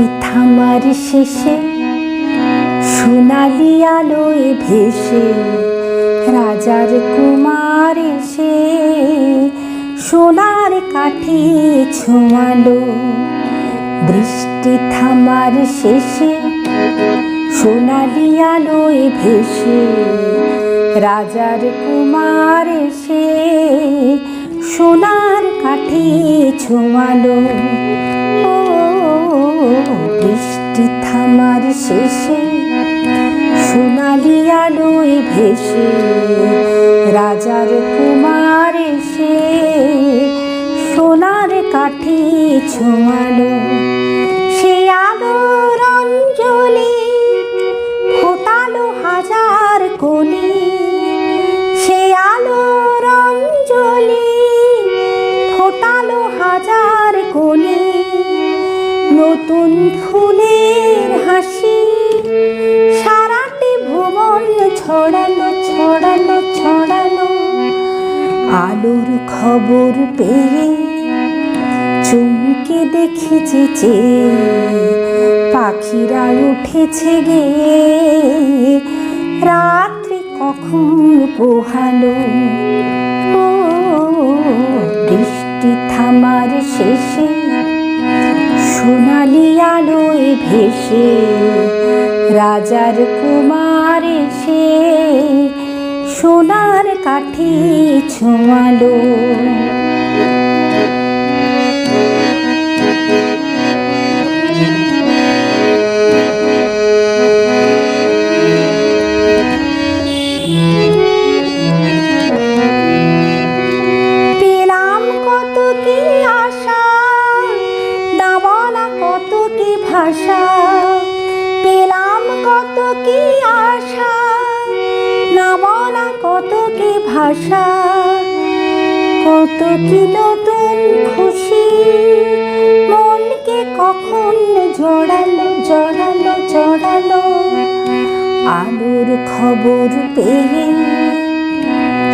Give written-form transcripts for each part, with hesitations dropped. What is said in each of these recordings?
বৃষ্টি থামার শেষে সোনালি আলোয় ভেসে রাজার কুমার এসে সোনার কাঠি ছোঁয়ালো। বৃষ্টি থামার শেষে সোনালি আলোয় ভেসে রাজার কুমার এসে সোনার কাঠি ছোঁয়ালো। ও বৃষ্টি থামার শেষে সোনালি আলোয় ভেসে রাজার কুমার এসে সোনার কাঠি ছোঁয়ালো। সে আলোর অঞ্জলি ফোটালো হাজার কলি, সে আলোর অঞ্জলি ফোটালো হাজার কলি। নতুন ফুলের হাসি সারাটি ভুবন ছড়ালো ছড়ালো ছড়ালো। আলোর খবর পেয়ে চমকে দেখেছে যে পাখিরা উঠেছে গে, রাত্রি কখন পোহালো। ও বৃষ্টি থামার শেষে সোনালি আলোয় ভেসে রাজার কুমার এসে সোনার কাঠি ছোঁয়ালো। পেলাম কত কি আশা, না বলা কত কি ভাষা। পেলাম কত কি আশা, না বলা কত কি ভাষা। কত কি নতুন খুশি মনকে কখন জড়ালো জড়ালো জড়ালো। আলোর খবর পেয়ে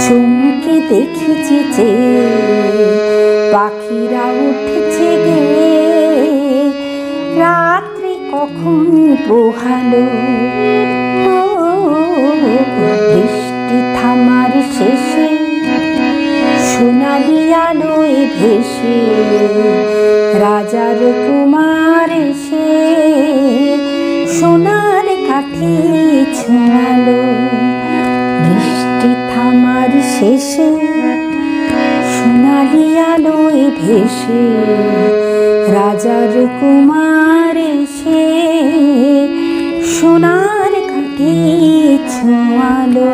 চমকে দেখেছি যে পাখিরা উঠেছে গে, রাত্রি কখন পোহালো। বৃষ্টি থামার শেষে সোনালি আলোয় ভেসে রাজার কুমার এসে সোনার কাঠি ছোঁয়ালো। বৃষ্টি থামার শেষে সোনালি আলোয় ভেসে রাজার কুমার এসে সোনার কাঠি ছোঁয়ালো।